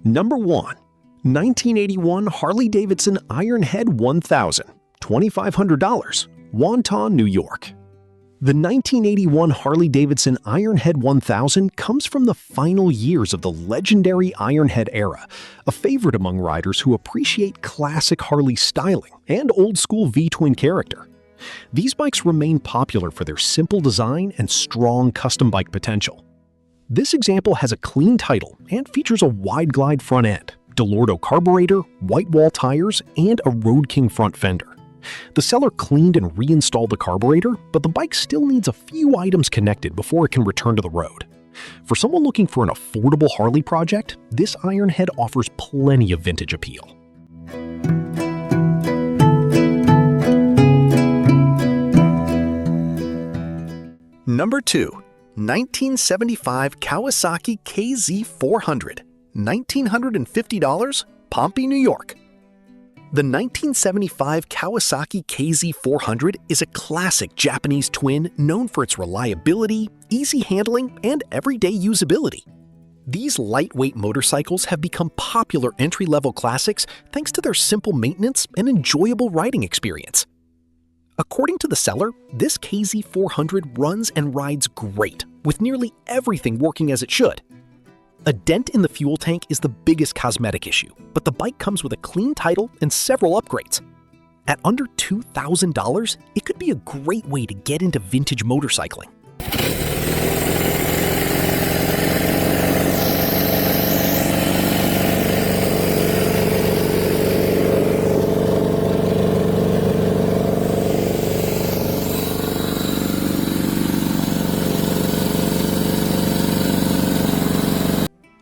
Number 1. 1981 Harley-Davidson Ironhead 1000, $2,500, Wonton, New York. The 1981 Harley-Davidson Ironhead 1000 comes from the final years of the legendary Ironhead era, a favorite among riders who appreciate classic Harley styling and old-school V-twin character. These bikes remain popular for their simple design and strong custom bike potential. This example has a clean title and features a wide glide front end, Delorto carburetor, white wall tires, and a Road King front fender. The seller cleaned and reinstalled the carburetor, but the bike still needs a few items connected before it can return to the road. For someone looking for an affordable Harley project, this Ironhead offers plenty of vintage appeal. Number 2. 1975 Kawasaki KZ400, $1,950, Pompey, New York. The 1975 Kawasaki KZ400 is a classic Japanese twin known for its reliability, easy handling, and everyday usability. These lightweight motorcycles have become popular entry-level classics thanks to their simple maintenance and enjoyable riding experience. According to the seller, this KZ400 runs and rides great, with nearly everything working as it should. A dent in the fuel tank is the biggest cosmetic issue, but the bike comes with a clean title and several upgrades. At under $2,000, it could be a great way to get into vintage motorcycling.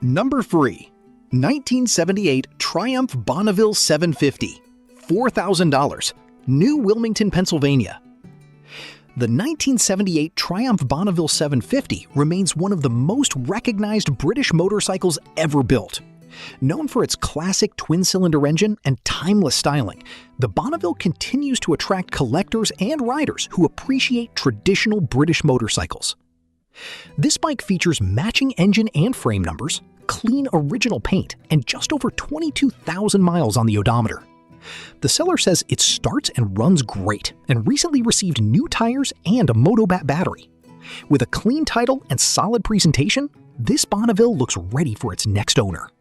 Number 3. 1978 Triumph Bonneville 750, $4,000, New Wilmington, Pennsylvania. The 1978 Triumph Bonneville 750 remains one of the most recognized British motorcycles ever built. Known for its classic twin-cylinder engine and timeless styling, the Bonneville continues to attract collectors and riders who appreciate traditional British motorcycles. This bike features matching engine and frame numbers, clean original paint, and just over 22,000 miles on the odometer. The seller says it starts and runs great and recently received new tires and a Motobat battery. With a clean title and solid presentation, this Bonneville looks ready for its next owner.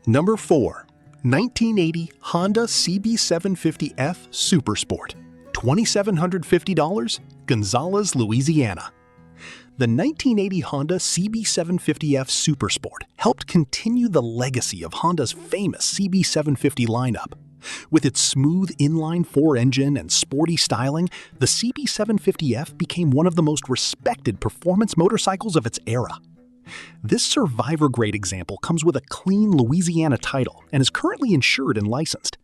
Number 4. 1980 Honda CB750F Supersport, $2,750, Gonzales, Louisiana. The 1980 Honda CB750F Supersport helped continue the legacy of Honda's famous CB750 lineup. With its smooth inline-4 engine and sporty styling, the CB750F became one of the most respected performance motorcycles of its era. This survivor-grade example comes with a clean Louisiana title and is currently insured and licensed.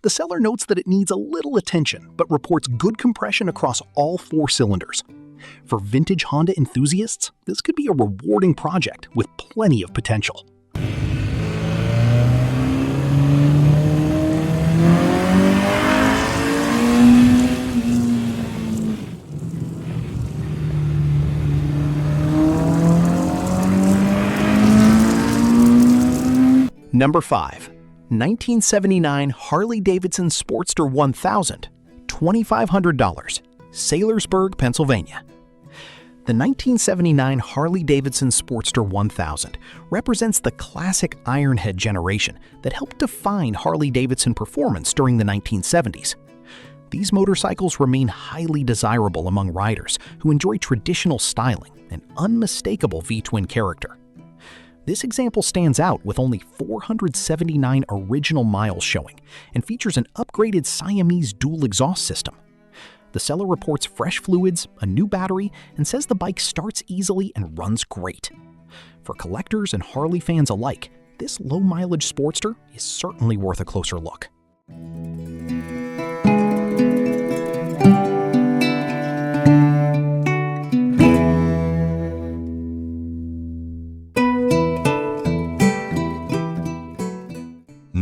The seller notes that it needs a little attention, but reports good compression across all 4 cylinders. For vintage Honda enthusiasts, this could be a rewarding project with plenty of potential. Number 5. 1979 Harley-Davidson Sportster 1000, $2,500, Saylorsburg, Pennsylvania. The 1979 Harley-Davidson Sportster 1000 represents the classic Ironhead generation that helped define Harley-Davidson performance during the 1970s. These motorcycles remain highly desirable among riders who enjoy traditional styling and unmistakable V-twin character. This example stands out with only 479 original miles showing and features an upgraded Siamese dual exhaust system. The seller reports fresh fluids, a new battery, and says the bike starts easily and runs great. For collectors and Harley fans alike, this low-mileage Sportster is certainly worth a closer look.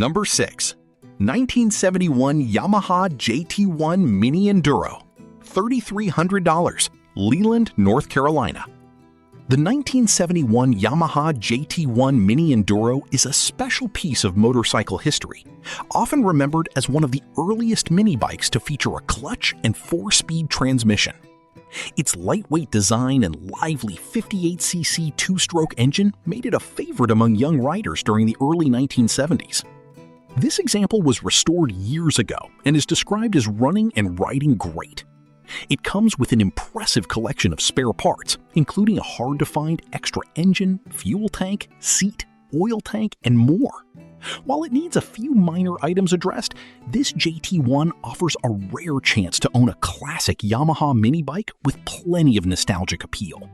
Number 6. 1971 Yamaha JT1 Mini Enduro, $3,300, Leland, North Carolina. The 1971 Yamaha JT1 Mini Enduro is a special piece of motorcycle history, often remembered as one of the earliest mini bikes to feature a clutch and 4-speed transmission. Its lightweight design and lively 58cc two-stroke engine made it a favorite among young riders during the early 1970s. This example was restored years ago and is described as running and riding great. It comes with an impressive collection of spare parts, including a hard-to-find extra engine, fuel tank, seat, oil tank, and more. While it needs a few minor items addressed, this JT1 offers a rare chance to own a classic Yamaha mini bike with plenty of nostalgic appeal.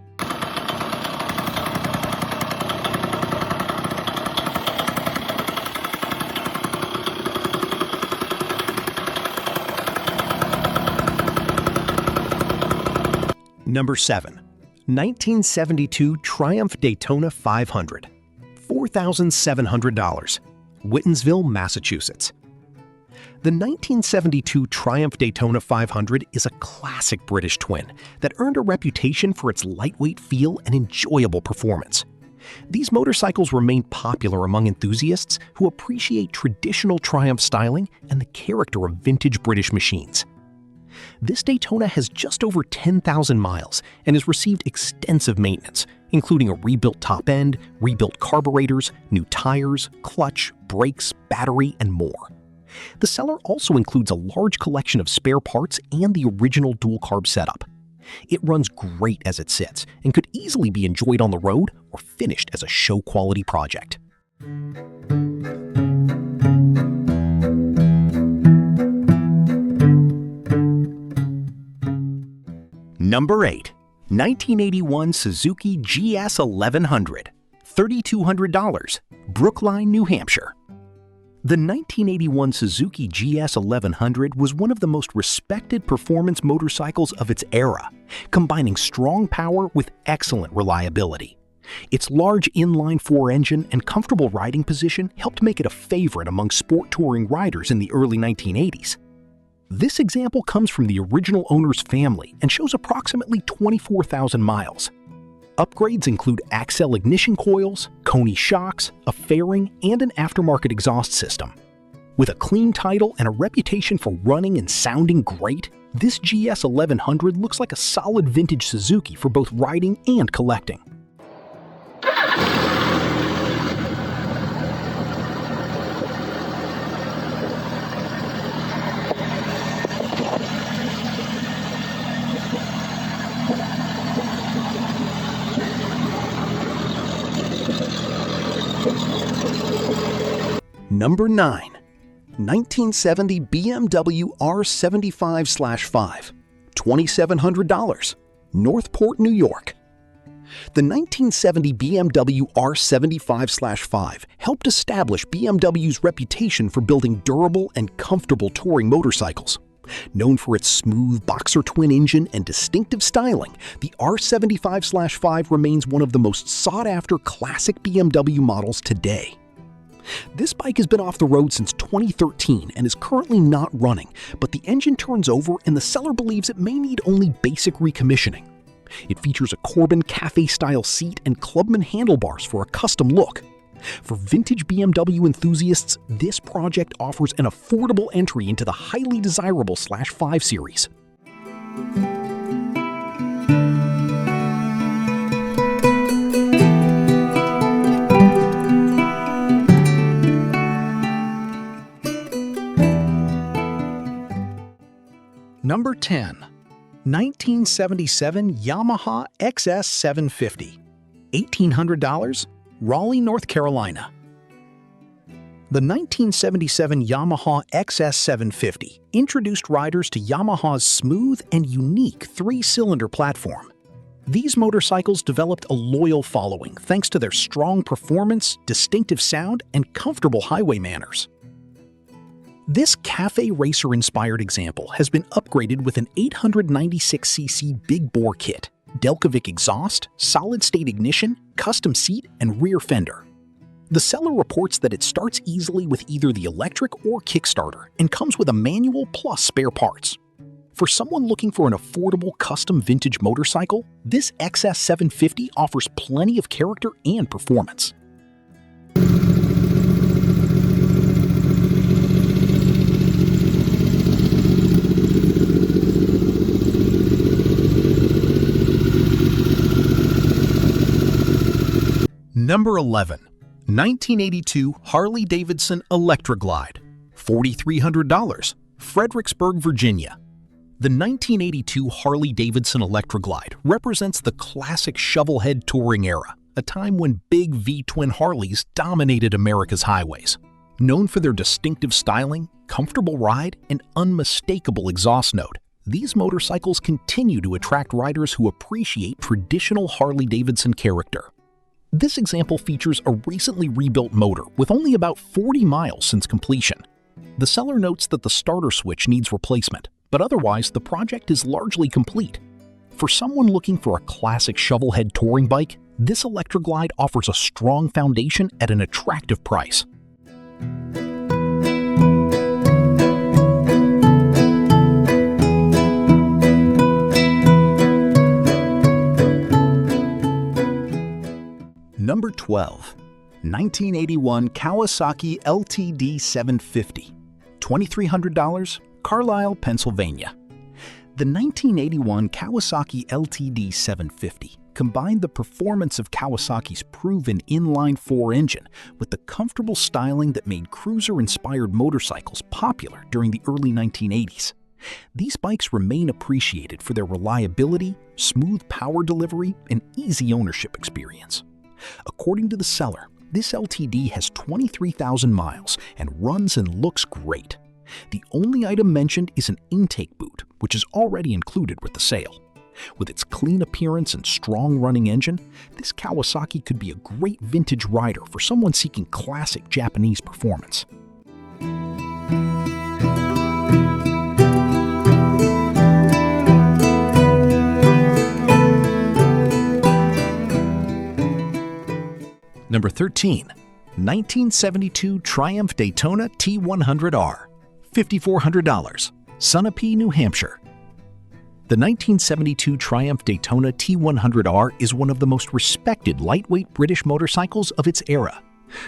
Number 7. 1972 Triumph Daytona 500, $4,700, Whitensville, Massachusetts. The 1972 Triumph Daytona 500 is a classic British twin that earned a reputation for its lightweight feel and enjoyable performance. These motorcycles remain popular among enthusiasts who appreciate traditional Triumph styling and the character of vintage British machines. This Daytona has just over 10,000 miles and has received extensive maintenance, including a rebuilt top end, rebuilt carburetors, new tires, clutch, brakes, battery, and more. The seller also includes a large collection of spare parts and the original dual-carb setup. It runs great as it sits and could easily be enjoyed on the road or finished as a show-quality project. Number 8. 1981 Suzuki GS 1100, $3,200, Brookline, New Hampshire. The 1981 Suzuki GS 1100 was one of the most respected performance motorcycles of its era, combining strong power with excellent reliability. Its large inline-4 engine and comfortable riding position helped make it a favorite among sport touring riders in the early 1980s. This example comes from the original owner's family and shows approximately 24,000 miles. Upgrades include Accel ignition coils, Coney shocks, a fairing, and an aftermarket exhaust system. With a clean title and a reputation for running and sounding great, this GS 1100 looks like a solid vintage Suzuki for both riding and collecting. Number 9. 1970 BMW R75/5, $2,700, Northport, New York. The 1970 BMW R75/5 helped establish BMW's reputation for building durable and comfortable touring motorcycles. Known for its smooth boxer twin engine and distinctive styling, the R75/5 remains one of the most sought-after classic BMW models today. This bike has been off the road since 2013 and is currently not running, but the engine turns over and the seller believes it may need only basic recommissioning. It features a Corbin Cafe-style seat and Clubman handlebars for a custom look. For vintage BMW enthusiasts, this project offers an affordable entry into the highly desirable /5 series. Number 10. 1977 Yamaha XS750, $1,800, Raleigh, North Carolina. The 1977 Yamaha XS750 introduced riders to Yamaha's smooth and unique 3-cylinder platform. These motorcycles developed a loyal following thanks to their strong performance, distinctive sound, and comfortable highway manners. This cafe racer-inspired example has been upgraded with an 896cc big bore kit, Delcovic exhaust, solid-state ignition, custom seat, and rear fender. The seller reports that it starts easily with either the electric or Kickstarter and comes with a manual plus spare parts. For someone looking for an affordable custom vintage motorcycle, this XS750 offers plenty of character and performance. Number 11. 1982 Harley-Davidson Electroglide, $4,300, Fredericksburg, Virginia. The 1982 Harley-Davidson Electroglide represents the classic shovelhead touring era, a time when big V-twin Harleys dominated America's highways. Known for their distinctive styling, comfortable ride, and unmistakable exhaust note, these motorcycles continue to attract riders who appreciate traditional Harley-Davidson character. This example features a recently rebuilt motor with only about 40 miles since completion. The seller notes that the starter switch needs replacement, but otherwise the project is largely complete. For someone looking for a classic shovelhead touring bike, this Electroglide offers a strong foundation at an attractive price. Number 12. 1981 Kawasaki LTD 750, $2,300, Carlisle, Pennsylvania. The 1981 Kawasaki LTD 750 combined the performance of Kawasaki's proven inline-4 engine with the comfortable styling that made cruiser-inspired motorcycles popular during the early 1980s. These bikes remain appreciated for their reliability, smooth power delivery, and easy ownership experience. According to the seller, this LTD has 23,000 miles and runs and looks great. The only item mentioned is an intake boot, which is already included with the sale. With its clean appearance and strong running engine, this Kawasaki could be a great vintage rider for someone seeking classic Japanese performance. Number 13. 1972 Triumph Daytona T100R, $5,400, Sunapee, New Hampshire. The 1972 Triumph Daytona T100R is one of the most respected lightweight British motorcycles of its era.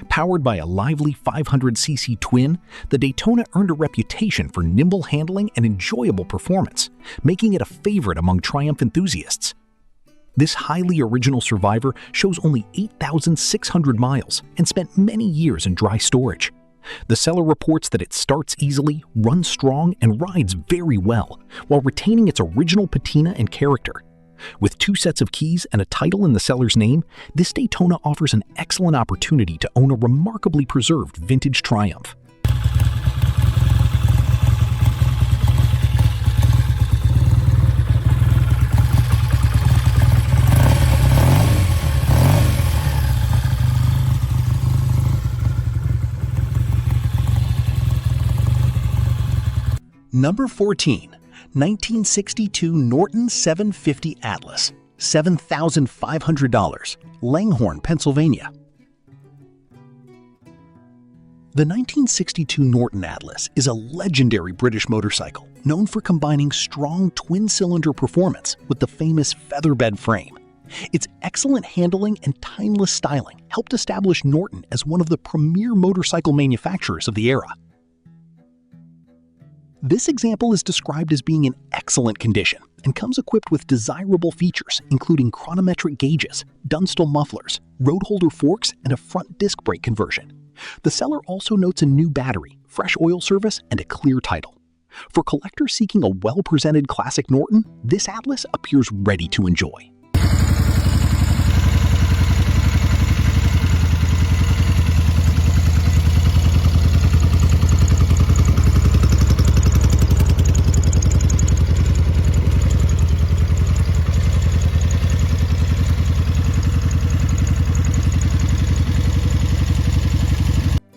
Powered by a lively 500cc twin, the Daytona earned a reputation for nimble handling and enjoyable performance, making it a favorite among Triumph enthusiasts. This highly original survivor shows only 8,600 miles and spent many years in dry storage. The seller reports that it starts easily, runs strong, and rides very well, while retaining its original patina and character. With 2 sets of keys and a title in the seller's name, this Daytona offers an excellent opportunity to own a remarkably preserved vintage Triumph. Number 14. 1962 Norton 750 Atlas, $7,500, Langhorne, Pennsylvania. The 1962 Norton Atlas is a legendary British motorcycle known for combining strong twin-cylinder performance with the famous featherbed frame. Its excellent handling and timeless styling helped establish Norton as one of the premier motorcycle manufacturers of the era. This example is described as being in excellent condition and comes equipped with desirable features including chronometric gauges, Dunstall mufflers, road holder forks, and a front disc brake conversion. The seller also notes a new battery, fresh oil service, and a clear title. For collectors seeking a well-presented classic Norton, this Atlas appears ready to enjoy.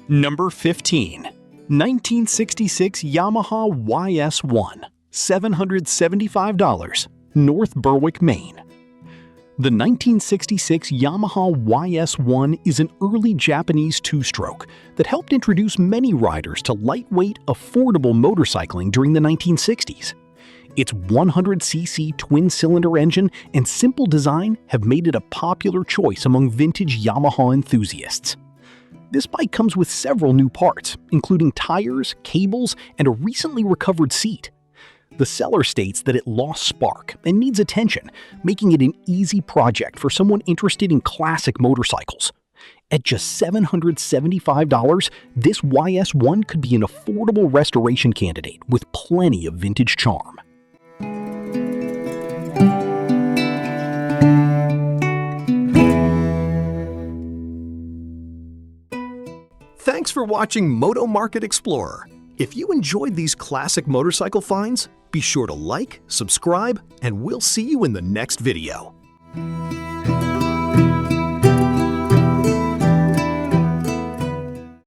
Number 15. 1966 Yamaha YS1, $775, North Berwick, Maine. The 1966 Yamaha YS1 is an early Japanese two-stroke that helped introduce many riders to lightweight, affordable motorcycling during the 1960s. Its 100cc twin-cylinder engine and simple design have made it a popular choice among vintage Yamaha enthusiasts. This bike comes with several new parts, including tires, cables, and a recently recovered seat. The seller states that it lost spark and needs attention, making it an easy project for someone interested in classic motorcycles. At just $775, this YS1 could be an affordable restoration candidate with plenty of vintage charm. Thanks for watching Moto Market Explorer. If you enjoyed these classic motorcycle finds, be sure to like, subscribe, and we'll see you in the next video.